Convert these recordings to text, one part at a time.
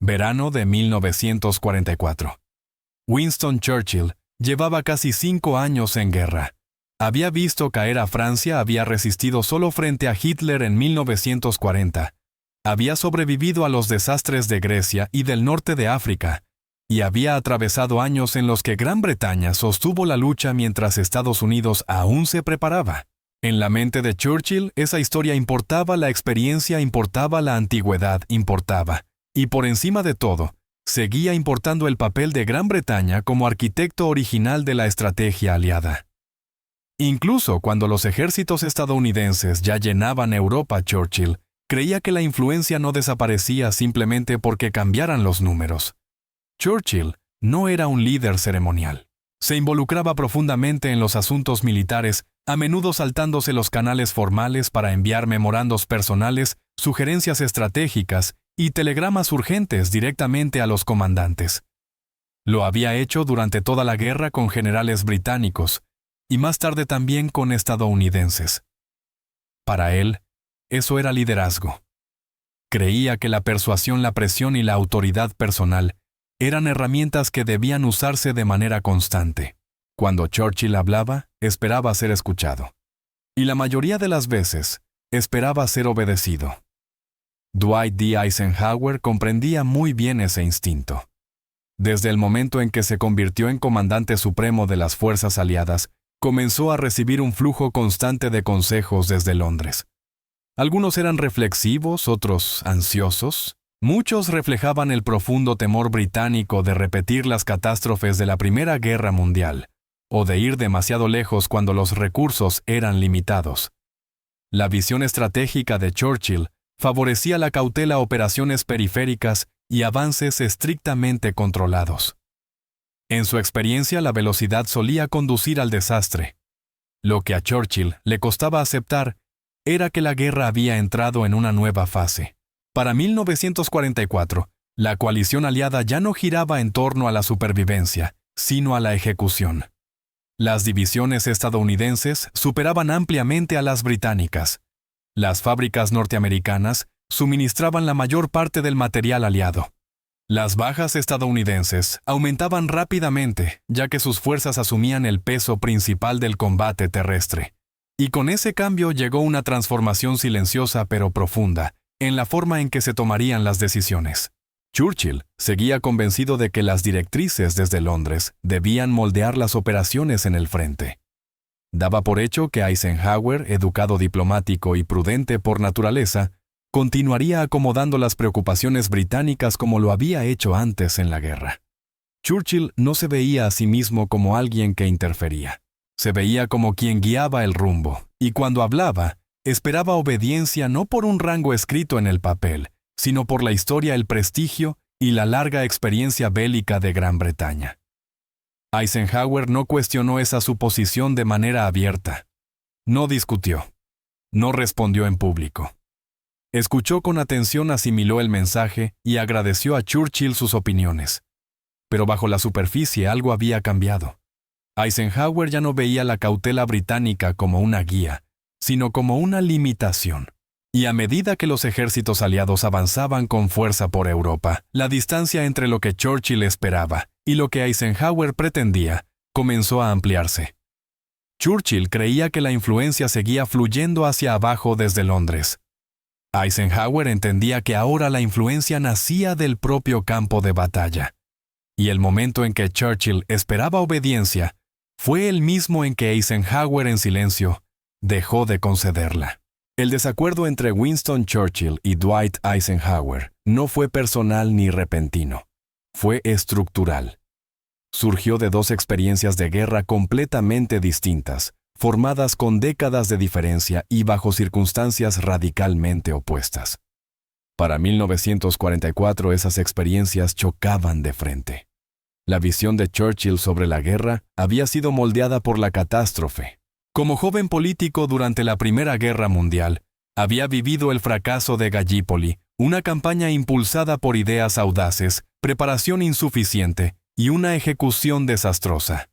Verano de 1944. Winston Churchill llevaba casi 5 años en guerra. Había visto caer a Francia, había resistido solo frente a Hitler en 1940. Había sobrevivido a los desastres de Grecia y del norte de África, y había atravesado años en los que Gran Bretaña sostuvo la lucha mientras Estados Unidos aún se preparaba. En la mente de Churchill, esa historia importaba, la experiencia importaba, la antigüedad importaba, y por encima de todo, seguía importando el papel de Gran Bretaña como arquitecto original de la estrategia aliada. Incluso cuando los ejércitos estadounidenses ya llenaban Europa, Churchill creía que la influencia no desaparecía simplemente porque cambiaran los números. Churchill no era un líder ceremonial. Se involucraba profundamente en los asuntos militares, a menudo saltándose los canales formales para enviar memorandos personales, sugerencias estratégicas y telegramas urgentes directamente a los comandantes. Lo había hecho durante toda la guerra con generales británicos, y más tarde también con estadounidenses. Para él, eso era liderazgo. Creía que la persuasión, la presión y la autoridad personal eran herramientas que debían usarse de manera constante. Cuando Churchill hablaba, esperaba ser escuchado. Y la mayoría de las veces, esperaba ser obedecido. Dwight D. Eisenhower comprendía muy bien ese instinto. Desde el momento en que se convirtió en comandante supremo de las fuerzas aliadas, comenzó a recibir un flujo constante de consejos desde Londres. Algunos eran reflexivos, otros ansiosos. Muchos reflejaban el profundo temor británico de repetir las catástrofes de la Primera Guerra Mundial, o de ir demasiado lejos cuando los recursos eran limitados. La visión estratégica de Churchill favorecía la cautela, operaciones periféricas y avances estrictamente controlados. En su experiencia, la velocidad solía conducir al desastre. Lo que a Churchill le costaba aceptar era que la guerra había entrado en una nueva fase. Para 1944, la coalición aliada ya no giraba en torno a la supervivencia, sino a la ejecución. Las divisiones estadounidenses superaban ampliamente a las británicas. Las fábricas norteamericanas suministraban la mayor parte del material aliado. Las bajas estadounidenses aumentaban rápidamente, ya que sus fuerzas asumían el peso principal del combate terrestre. Y con ese cambio llegó una transformación silenciosa pero profunda en la forma en que se tomarían las decisiones. Churchill seguía convencido de que las directrices desde Londres debían moldear las operaciones en el frente. Daba por hecho que Eisenhower, educado diplomático y prudente por naturaleza, continuaría acomodando las preocupaciones británicas como lo había hecho antes en la guerra. Churchill no se veía a sí mismo como alguien que interfería. Se veía como quien guiaba el rumbo, y cuando hablaba, esperaba obediencia no por un rango escrito en el papel, sino por la historia, el prestigio y la larga experiencia bélica de Gran Bretaña. Eisenhower no cuestionó esa suposición de manera abierta. No discutió. No respondió en público. Escuchó con atención, asimiló el mensaje y agradeció a Churchill sus opiniones. Pero bajo la superficie algo había cambiado. Eisenhower ya no veía la cautela británica como una guía, sino como una limitación. Y a medida que los ejércitos aliados avanzaban con fuerza por Europa, la distancia entre lo que Churchill esperaba y lo que Eisenhower pretendía comenzó a ampliarse. Churchill creía que la influencia seguía fluyendo hacia abajo desde Londres. Eisenhower entendía que ahora la influencia nacía del propio campo de batalla. Y el momento en que Churchill esperaba obediencia fue el mismo en que Eisenhower, en silencio, dejó de concederla. El desacuerdo entre Winston Churchill y Dwight Eisenhower no fue personal ni repentino. Fue estructural. Surgió de dos experiencias de guerra completamente distintas, formadas con décadas de diferencia y bajo circunstancias radicalmente opuestas. Para 1944 esas experiencias chocaban de frente. La visión de Churchill sobre la guerra había sido moldeada por la catástrofe. Como joven político durante la Primera Guerra Mundial, había vivido el fracaso de Gallipoli, una campaña impulsada por ideas audaces, preparación insuficiente y una ejecución desastrosa.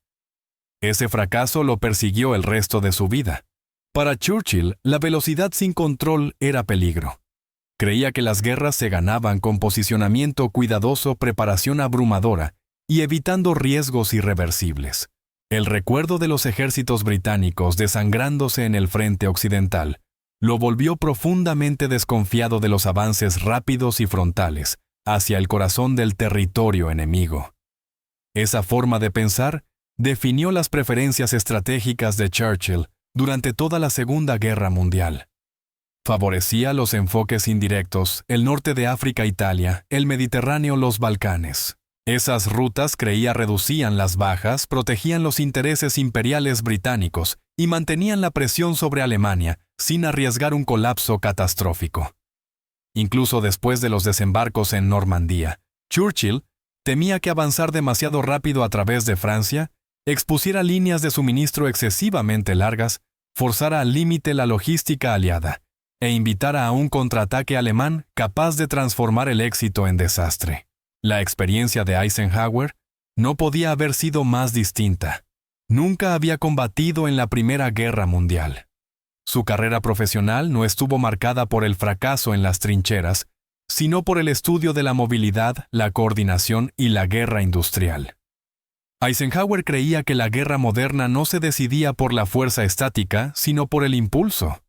Ese fracaso lo persiguió el resto de su vida. Para Churchill, la velocidad sin control era peligro. Creía que las guerras se ganaban con posicionamiento cuidadoso, preparación abrumadora y evitando riesgos irreversibles. El recuerdo de los ejércitos británicos desangrándose en el frente occidental lo volvió profundamente desconfiado de los avances rápidos y frontales hacia el corazón del territorio enemigo. Esa forma de pensar definió las preferencias estratégicas de Churchill durante toda la Segunda Guerra Mundial. Favorecía los enfoques indirectos, el norte de África, Italia, el Mediterráneo, los Balcanes. Esas rutas, creía, reducían las bajas, protegían los intereses imperiales británicos y mantenían la presión sobre Alemania sin arriesgar un colapso catastrófico. Incluso después de los desembarcos en Normandía, Churchill temía que avanzar demasiado rápido a través de Francia expusiera líneas de suministro excesivamente largas, forzara al límite la logística aliada e invitara a un contraataque alemán capaz de transformar el éxito en desastre. La experiencia de Eisenhower no podía haber sido más distinta. Nunca había combatido en la Primera Guerra Mundial. Su carrera profesional no estuvo marcada por el fracaso en las trincheras, sino por el estudio de la movilidad, la coordinación y la guerra industrial. Eisenhower creía que la guerra moderna no se decidía por la fuerza estática, sino por el impulso.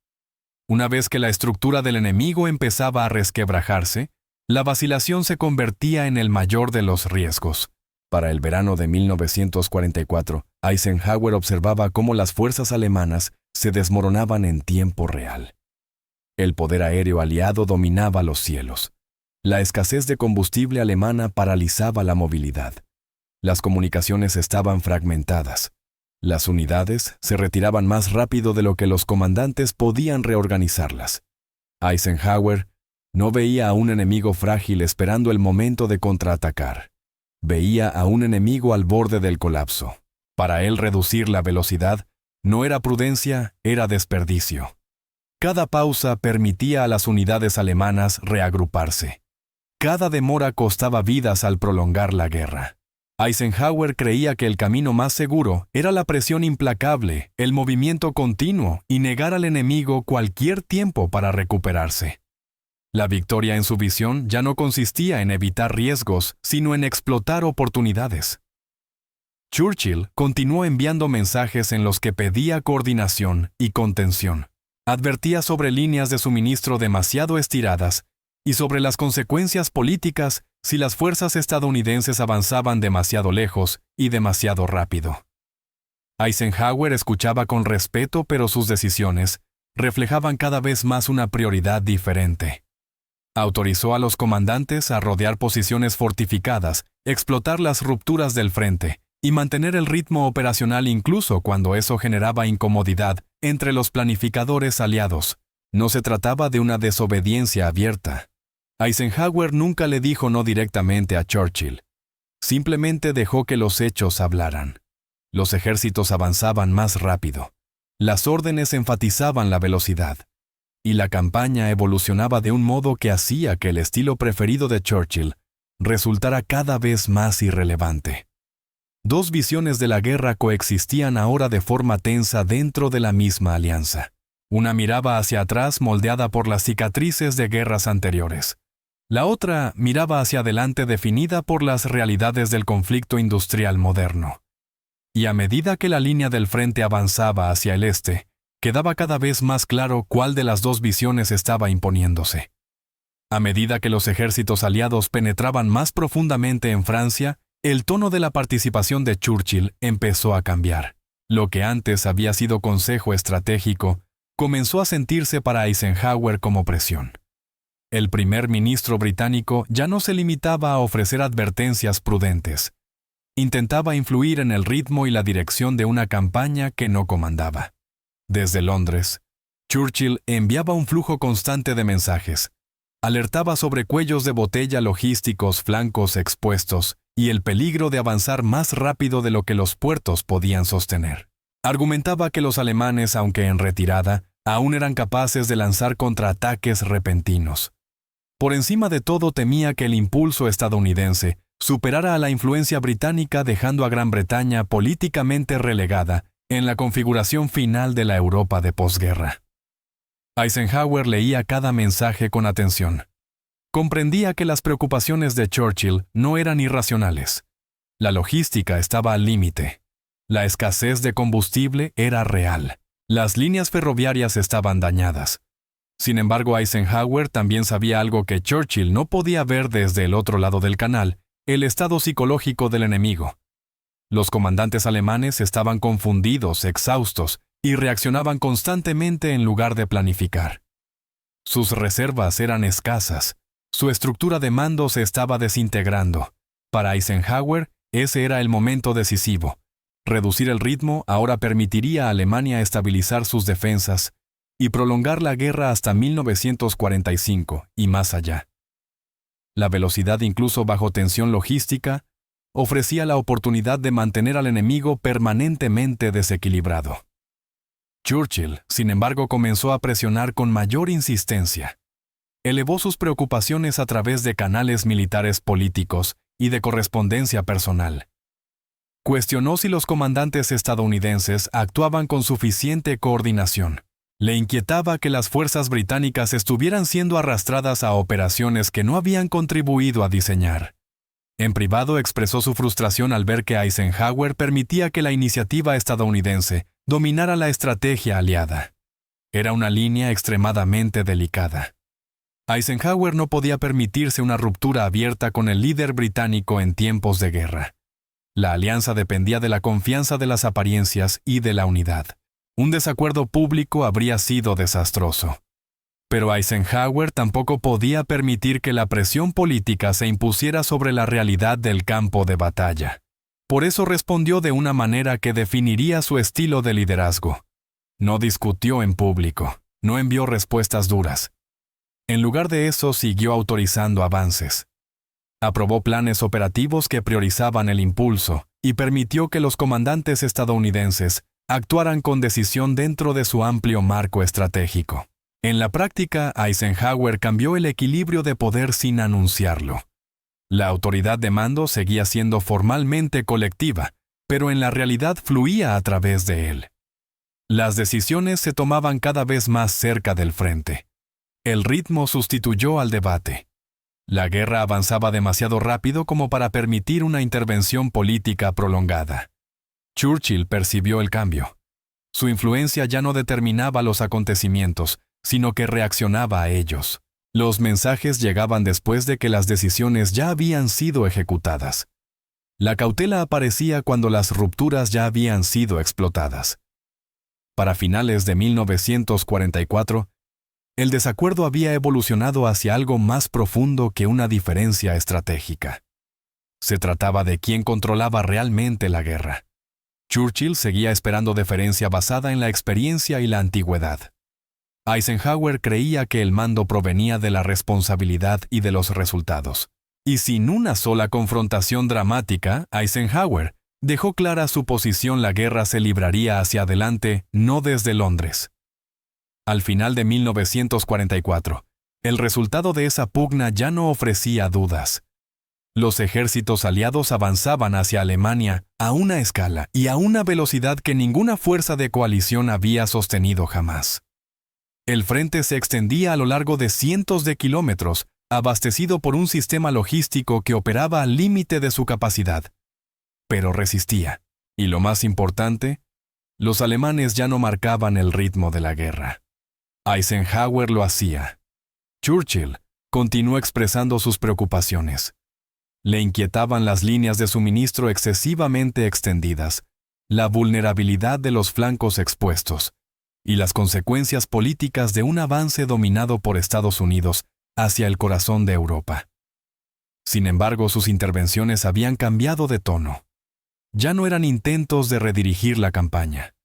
Una vez que la estructura del enemigo empezaba a resquebrajarse, la vacilación se convertía en el mayor de los riesgos. Para el verano de 1944, Eisenhower observaba cómo las fuerzas alemanas se desmoronaban en tiempo real. El poder aéreo aliado dominaba los cielos. La escasez de combustible alemana paralizaba la movilidad. Las comunicaciones estaban fragmentadas. Las unidades se retiraban más rápido de lo que los comandantes podían reorganizarlas. Eisenhower no veía a un enemigo frágil esperando el momento de contraatacar. Veía a un enemigo al borde del colapso. Para él, reducir la velocidad no era prudencia, era desperdicio. Cada pausa permitía a las unidades alemanas reagruparse. Cada demora costaba vidas al prolongar la guerra. Eisenhower creía que el camino más seguro era la presión implacable, el movimiento continuo y negar al enemigo cualquier tiempo para recuperarse. La victoria en su visión ya no consistía en evitar riesgos, sino en explotar oportunidades. Churchill continuó enviando mensajes en los que pedía coordinación y contención. Advertía sobre líneas de suministro demasiado estiradas y sobre las consecuencias políticas si las fuerzas estadounidenses avanzaban demasiado lejos y demasiado rápido. Eisenhower escuchaba con respeto, pero sus decisiones reflejaban cada vez más una prioridad diferente. Autorizó a los comandantes a rodear posiciones fortificadas, explotar las rupturas del frente y mantener el ritmo operacional incluso cuando eso generaba incomodidad entre los planificadores aliados. No se trataba de una desobediencia abierta. Eisenhower nunca le dijo no directamente a Churchill. Simplemente dejó que los hechos hablaran. Los ejércitos avanzaban más rápido. Las órdenes enfatizaban la velocidad. Y la campaña evolucionaba de un modo que hacía que el estilo preferido de Churchill resultara cada vez más irrelevante. Dos visiones de la guerra coexistían ahora de forma tensa dentro de la misma alianza. Una miraba hacia atrás moldeada por las cicatrices de guerras anteriores. La otra miraba hacia adelante definida por las realidades del conflicto industrial moderno. Y a medida que la línea del frente avanzaba hacia el este, quedaba cada vez más claro cuál de las dos visiones estaba imponiéndose. A medida que los ejércitos aliados penetraban más profundamente en Francia, el tono de la participación de Churchill empezó a cambiar. Lo que antes había sido consejo estratégico, comenzó a sentirse para Eisenhower como presión. El primer ministro británico ya no se limitaba a ofrecer advertencias prudentes. Intentaba influir en el ritmo y la dirección de una campaña que no comandaba. Desde Londres, Churchill enviaba un flujo constante de mensajes. Alertaba sobre cuellos de botella logísticos, flancos expuestos y el peligro de avanzar más rápido de lo que los puertos podían sostener. Argumentaba que los alemanes, aunque en retirada, aún eran capaces de lanzar contraataques repentinos. Por encima de todo, temía que el impulso estadounidense superara a la influencia británica, dejando a Gran Bretaña políticamente relegada en la configuración final de la Europa de posguerra. Eisenhower leía cada mensaje con atención. Comprendía que las preocupaciones de Churchill no eran irracionales. La logística estaba al límite. La escasez de combustible era real. Las líneas ferroviarias estaban dañadas. Sin embargo, Eisenhower también sabía algo que Churchill no podía ver desde el otro lado del canal: el estado psicológico del enemigo. Los comandantes alemanes estaban confundidos, exhaustos, y reaccionaban constantemente en lugar de planificar. Sus reservas eran escasas. Su estructura de mando se estaba desintegrando. Para Eisenhower, ese era el momento decisivo. Reducir el ritmo ahora permitiría a Alemania estabilizar sus defensas y prolongar la guerra hasta 1945 y más allá. La velocidad, incluso bajo tensión logística, ofrecía la oportunidad de mantener al enemigo permanentemente desequilibrado. Churchill, sin embargo, comenzó a presionar con mayor insistencia. Elevó sus preocupaciones a través de canales militares políticos y de correspondencia personal. Cuestionó si los comandantes estadounidenses actuaban con suficiente coordinación. Le inquietaba que las fuerzas británicas estuvieran siendo arrastradas a operaciones que no habían contribuido a diseñar. En privado expresó su frustración al ver que Eisenhower permitía que la iniciativa estadounidense dominara la estrategia aliada. Era una línea extremadamente delicada. Eisenhower no podía permitirse una ruptura abierta con el líder británico en tiempos de guerra. La alianza dependía de la confianza de las apariencias y de la unidad. Un desacuerdo público habría sido desastroso. Pero Eisenhower tampoco podía permitir que la presión política se impusiera sobre la realidad del campo de batalla. Por eso respondió de una manera que definiría su estilo de liderazgo. No discutió en público, no envió respuestas duras. En lugar de eso, siguió autorizando avances. Aprobó planes operativos que priorizaban el impulso y permitió que los comandantes estadounidenses actuaran con decisión dentro de su amplio marco estratégico. En la práctica, Eisenhower cambió el equilibrio de poder sin anunciarlo. La autoridad de mando seguía siendo formalmente colectiva, pero en la realidad fluía a través de él. Las decisiones se tomaban cada vez más cerca del frente. El ritmo sustituyó al debate. La guerra avanzaba demasiado rápido como para permitir una intervención política prolongada. Churchill percibió el cambio. Su influencia ya no determinaba los acontecimientos, sino que reaccionaba a ellos. Los mensajes llegaban después de que las decisiones ya habían sido ejecutadas. La cautela aparecía cuando las rupturas ya habían sido explotadas. Para finales de 1944, el desacuerdo había evolucionado hacia algo más profundo que una diferencia estratégica. Se trataba de quién controlaba realmente la guerra. Churchill seguía esperando deferencia basada en la experiencia y la antigüedad. Eisenhower creía que el mando provenía de la responsabilidad y de los resultados. Y sin una sola confrontación dramática, Eisenhower dejó clara su posición: la guerra se libraría hacia adelante, no desde Londres. Al final de 1944, el resultado de esa pugna ya no ofrecía dudas. Los ejércitos aliados avanzaban hacia Alemania a una escala y a una velocidad que ninguna fuerza de coalición había sostenido jamás. El frente se extendía a lo largo de cientos de kilómetros, abastecido por un sistema logístico que operaba al límite de su capacidad. Pero resistía. Y lo más importante, los alemanes ya no marcaban el ritmo de la guerra. Eisenhower lo hacía. Churchill continuó expresando sus preocupaciones. Le inquietaban las líneas de suministro excesivamente extendidas, la vulnerabilidad de los flancos expuestos y las consecuencias políticas de un avance dominado por Estados Unidos hacia el corazón de Europa. Sin embargo, sus intervenciones habían cambiado de tono. Ya no eran intentos de redirigir la campaña.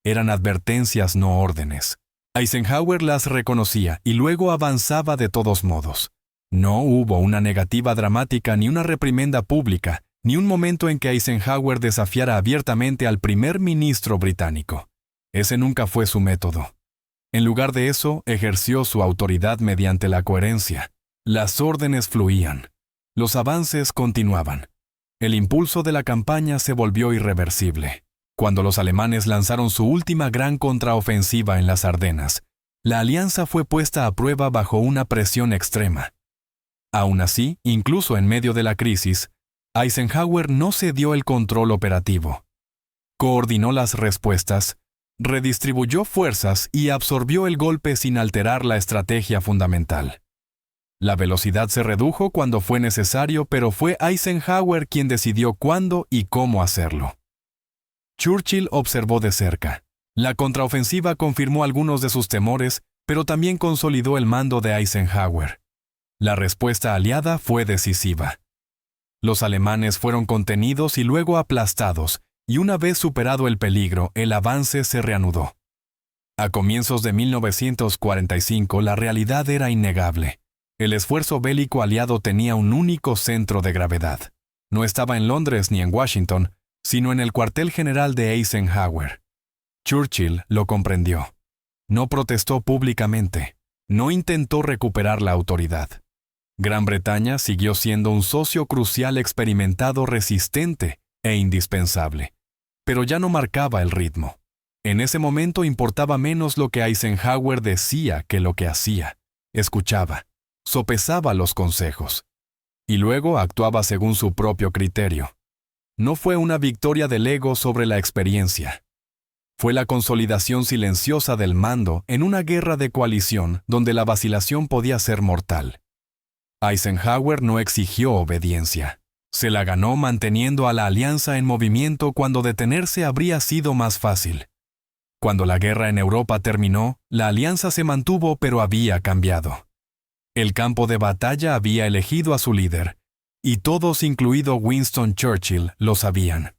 Eran advertencias, no órdenes. Eisenhower las reconocía y luego avanzaba de todos modos. No hubo una negativa dramática ni una reprimenda pública, ni un momento en que Eisenhower desafiara abiertamente al primer ministro británico. Ese nunca fue su método. En lugar de eso, ejerció su autoridad mediante la coherencia. Las órdenes fluían. Los avances continuaban. El impulso de la campaña se volvió irreversible. Cuando los alemanes lanzaron su última gran contraofensiva en las Ardenas, La alianza fue puesta a prueba bajo una presión extrema. Aún así, incluso en medio de la crisis, Eisenhower no cedió el control operativo. Coordinó las respuestas, redistribuyó fuerzas y absorbió el golpe sin alterar la estrategia fundamental. La velocidad se redujo cuando fue necesario, pero fue Eisenhower quien decidió cuándo y cómo hacerlo. Churchill observó de cerca. La contraofensiva confirmó algunos de sus temores, pero también consolidó el mando de Eisenhower. La respuesta aliada fue decisiva. Los alemanes fueron contenidos y luego aplastados, y una vez superado el peligro, el avance se reanudó. A comienzos de 1945, la realidad era innegable. El esfuerzo bélico aliado tenía un único centro de gravedad. No estaba en Londres ni en Washington, sino en el cuartel general de Eisenhower. Churchill lo comprendió. No protestó públicamente. No intentó recuperar la autoridad. Gran Bretaña siguió siendo un socio crucial experimentado, resistente e indispensable, pero ya no marcaba el ritmo. En ese momento importaba menos lo que Eisenhower decía que lo que hacía. Escuchaba, sopesaba los consejos, y luego actuaba según su propio criterio. No fue una victoria del ego sobre la experiencia. Fue la consolidación silenciosa del mando en una guerra de coalición donde la vacilación podía ser mortal. Eisenhower no exigió obediencia. Se la ganó manteniendo a la alianza en movimiento cuando detenerse habría sido más fácil. Cuando la guerra en Europa terminó, la alianza se mantuvo, pero había cambiado. El campo de batalla había elegido a su líder, y todos, incluido Winston Churchill, lo sabían.